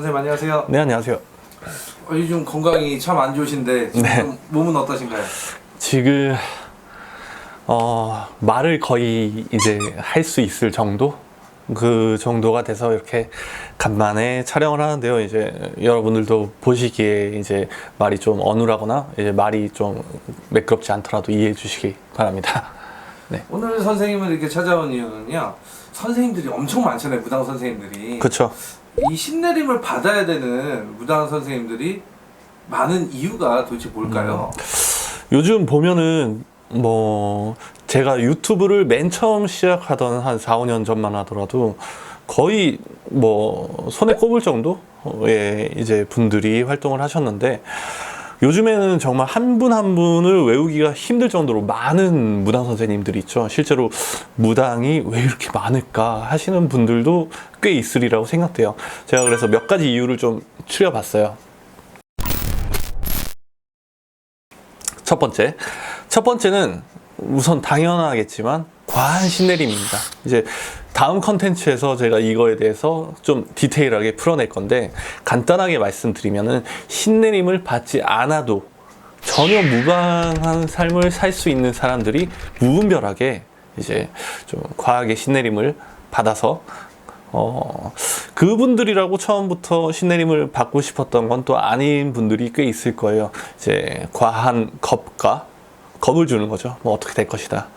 선생님 안녕하세요. 네, 안녕하세요. 요즘 건강이 참 안 좋으신데 지금 네. 몸은 어떠신가요? 지금 말을 거의 이제 할 수 있을 정도? 그 정도가 돼서 이렇게 간만에 촬영을 하는데요. 이제 여러분들도 보시기에 이제 말이 좀 어눌하거나 이제 말이 좀 매끄럽지 않더라도 이해해 주시기 바랍니다. 네. 오늘 선생님을 이렇게 찾아온 이유는요. 선생님들이 엄청 많잖아요. 무당 선생님들이. 그렇죠. 이 신내림을 받아야 되는 무당 선생님들이 많은 이유가 도대체 뭘까요? 요즘 보면은 뭐 제가 유튜브를 맨 처음 시작하던 한 4, 5년 전만 하더라도 거의 뭐 손에 꼽을 정도의 이제 분들이 활동을 하셨는데, 요즘에는 정말 한 분 한 분을 외우기가 힘들 정도로 많은 무당 선생님들이 있죠. 실제로 무당이 왜 이렇게 많을까 하시는 분들도 꽤 있으리라고 생각돼요. 제가 그래서 몇 가지 이유를 좀 추려봤어요. 첫 번째는 우선 당연하겠지만 과한 신내림입니다. 이제 다음 컨텐츠에서 제가 이거에 대해서 좀 디테일하게 풀어낼 건데, 간단하게 말씀드리면은 신내림을 받지 않아도 전혀 무방한 삶을 살 수 있는 사람들이 무분별하게 이제 좀 과하게 신내림을 받아서 그분들이라고 처음부터 신내림을 받고 싶었던 건 또 아닌 분들이 꽤 있을 거예요. 이제 과한 겁을 주는 거죠. 뭐 어떻게 될 것이다.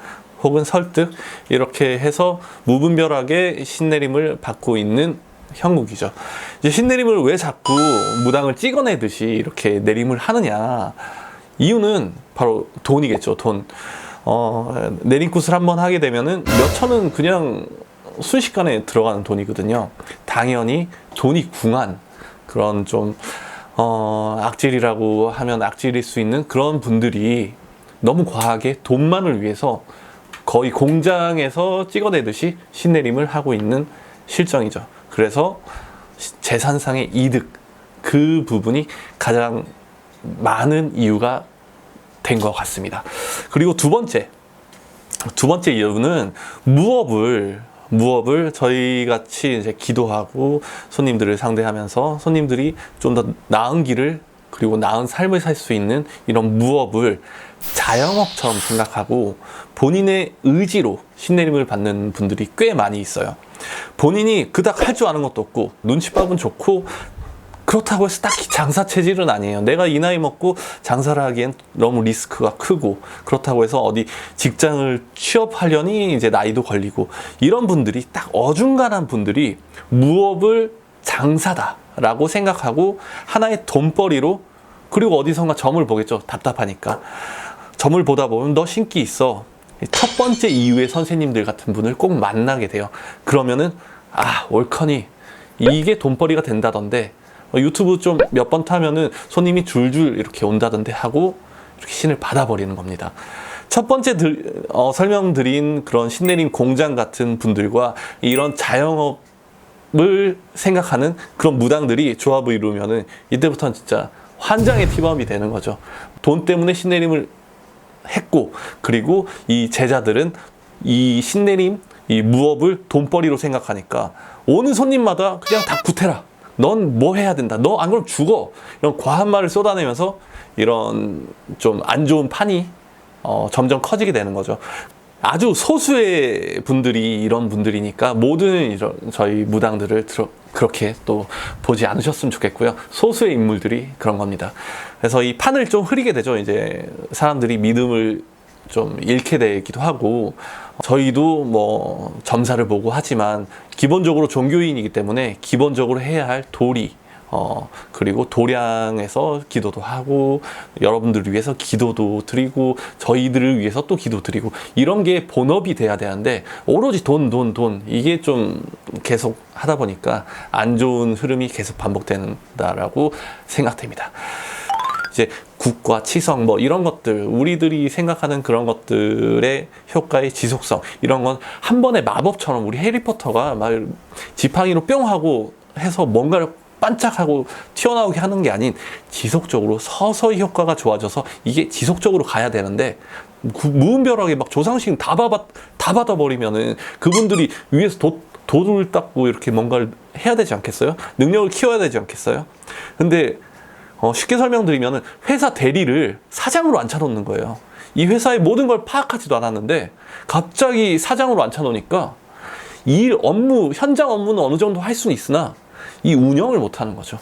혹은 설득, 이렇게 해서 무분별하게 신내림을 받고 있는 형국이죠. 이제 신내림을 왜 자꾸 무당을 찍어내듯이 이렇게 내림을 하느냐. 이유는 바로 돈이겠죠. 돈. 내림굿을 한번 하게 되면은 몇 천은 그냥 순식간에 들어가는 돈이거든요. 당연히 돈이 궁한 그런 좀 악질이라고 하면 악질일 수 있는 그런 분들이 너무 과하게 돈만을 위해서 거의 공장에서 찍어내듯이 신내림을 하고 있는 실정이죠. 그래서 재산상의 이득, 그 부분이 가장 많은 이유가 된 것 같습니다. 그리고 두 번째 이유는 무업을 저희 같이 이제 기도하고 손님들을 상대하면서 손님들이 좀 더 나은 길을, 그리고 나은 삶을 살 수 있는 이런 무업을 자영업처럼 생각하고 본인의 의지로 신내림을 받는 분들이 꽤 많이 있어요. 본인이 그닥 할 줄 아는 것도 없고 눈치밥은 좋고 그렇다고 해서 딱히 장사 체질은 아니에요. 내가 이 나이 먹고 장사를 하기엔 너무 리스크가 크고, 그렇다고 해서 어디 직장을 취업하려니 이제 나이도 걸리고, 이런 분들이 딱 어중간한 분들이 무업을 장사다라고 생각하고 하나의 돈벌이로, 그리고 어디선가 점을 보겠죠. 답답하니까. 점을 보다 보면 너 신기 있어. 첫 번째 이유의 선생님들 같은 분을 꼭 만나게 돼요. 그러면은 옳거니 이게 돈벌이가 된다던데, 유튜브 좀 몇 번 타면은 손님이 줄줄 이렇게 온다던데 하고 이렇게 신을 받아버리는 겁니다. 첫 번째 설명드린 그런 신내림 공장 같은 분들과 이런 자영업을 생각하는 그런 무당들이 조합을 이루면은 이때부터는 진짜 환장의 티범이 되는 거죠. 돈 때문에 신내림을 했고, 그리고 이 제자들은 이 신내림, 이 무업을 돈벌이로 생각하니까 오는 손님마다 그냥 다 구태라. 넌 뭐 해야 된다. 너 안 그러면 죽어. 이런 과한 말을 쏟아내면서 이런 좀 안 좋은 판이 점점 커지게 되는 거죠. 아주 소수의 분들이 이런 분들이니까 모든 저희 무당들을 그렇게 또 보지 않으셨으면 좋겠고요. 소수의 인물들이 그런 겁니다. 그래서 이 판을 좀 흐리게 되죠. 이제 사람들이 믿음을 좀 잃게 되기도 하고, 저희도 뭐 점사를 보고 하지만 기본적으로 종교인이기 때문에 기본적으로 해야 할 도리, 그리고 도량에서 기도도 하고, 여러분들을 위해서 기도도 드리고, 저희들을 위해서 또 기도 드리고, 이런 게 본업이 돼야 되는데 오로지 돈 이게 좀 계속 하다 보니까 안 좋은 흐름이 계속 반복된다라고 생각됩니다. 이제 국과 치성 뭐 이런 것들, 우리들이 생각하는 그런 것들의 효과의 지속성, 이런 건 한 번의 마법처럼 우리 해리포터가 막 지팡이로 뿅 하고 해서 뭔가를 반짝하고 튀어나오게 하는 게 아닌, 지속적으로 서서히 효과가 좋아져서 이게 지속적으로 가야 되는데, 무분별하게 막 조상식 다 받아버리면은 그분들이 위에서 도를 닦고 이렇게 뭔가를 해야 되지 않겠어요? 능력을 키워야 되지 않겠어요? 근데 쉽게 설명드리면 회사 대리를 사장으로 앉혀놓는 거예요. 이 회사의 모든 걸 파악하지도 않았는데 갑자기 사장으로 앉혀놓으니까 일 업무, 현장 업무는 어느 정도 할 수는 있으나 이 운영을 못하는 거죠.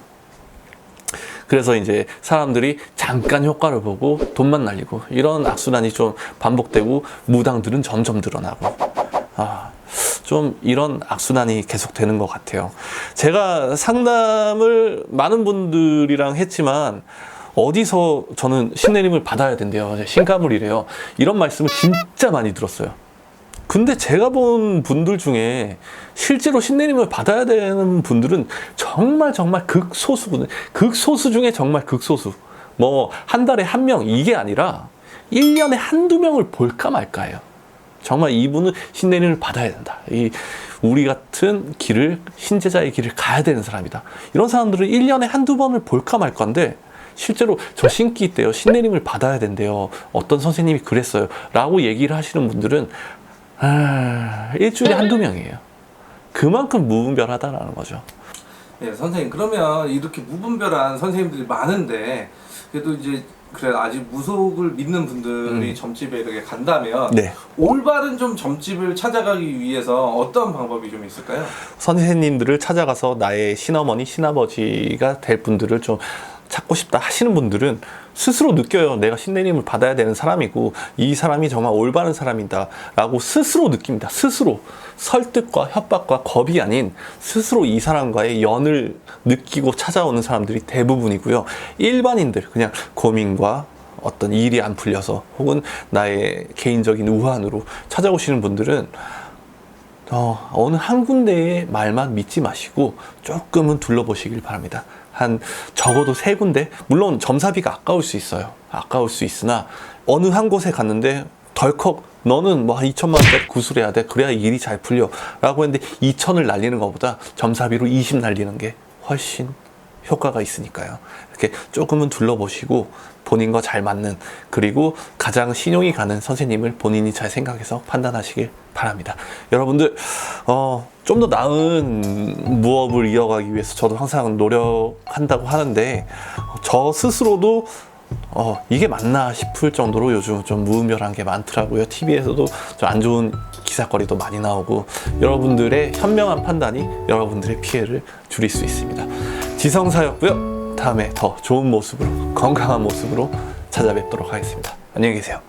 그래서 이제 사람들이 잠깐 효과를 보고 돈만 날리고 이런 악순환이 좀 반복되고 무당들은 점점 늘어나고 좀 이런 악순환이 계속되는 것 같아요. 제가 상담을 많은 분들이랑 했지만 어디서 저는 신내림을 받아야 된대요. 신가물이래요. 이런 말씀을 진짜 많이 들었어요. 근데 제가 본 분들 중에 실제로 신내림을 받아야 되는 분들은 정말 극소수거든요. 극소수 중에 정말 극소수. 뭐 한 달에 한 명 이게 아니라 1년에 한두 명을 볼까 말까예요. 정말 이분은 신내림을 받아야 된다. 우리 같은 길을, 신제자의 길을 가야 되는 사람이다. 이런 사람들은 1년에 한두 번을 볼까 말까인데 실제로 저 신기 있대요. 신내림을 받아야 된대요. 어떤 선생님이 그랬어요. 라고 얘기를 하시는 분들은 일주일에 한두 명이에요. 그만큼 무분별하다라는 거죠. 네, 선생님, 그러면 이렇게 무분별한 선생님들이 많은데 그래도 이제 그래 아직 무속을 믿는 분들이 점집에 이렇게 간다면 네. 올바른 좀 점집을 찾아가기 위해서 어떤 방법이 좀 있을까요? 선생님들을 찾아가서 나의 신어머니, 신아버지가 될 분들을 좀 찾고 싶다 하시는 분들은 스스로 느껴요. 내가 신내림을 받아야 되는 사람이고 이 사람이 정말 올바른 사람이다 라고 스스로 느낍니다. 스스로 설득과 협박과 겁이 아닌 스스로 이 사람과의 연을 느끼고 찾아오는 사람들이 대부분이고요. 일반인들 그냥 고민과 어떤 일이 안 풀려서 혹은 나의 개인적인 우환으로 찾아오시는 분들은 어느 한 군데의 말만 믿지 마시고 조금은 둘러보시길 바랍니다. 한 적어도 3군데, 물론 점사비가 아까울 수 있어요. 아까울 수 있으나 어느 한 곳에 갔는데 덜컥 너는 뭐 한 2천만 원짜리 구술해야 돼. 그래야 일이 잘 풀려. 라고 했는데 2천을 날리는 것보다 점사비로 20 날리는 게 훨씬 효과가 있으니까요. 이렇게 조금은 둘러보시고 본인과 잘 맞는, 그리고 가장 신용이 가는 선생님을 본인이 잘 생각해서 판단하시길 바랍니다. 여러분들 좀 더 나은 무업을 이어가기 위해서 저도 항상 노력한다고 하는데 저 스스로도 이게 맞나 싶을 정도로 요즘 좀 무분별한 게 많더라고요. TV에서도 좀 안 좋은 기사거리도 많이 나오고 여러분들의 현명한 판단이 여러분들의 피해를 줄일 수 있습니다. 지성사였고요. 다음에 더 좋은 모습으로, 건강한 모습으로 찾아뵙도록 하겠습니다. 안녕히 계세요.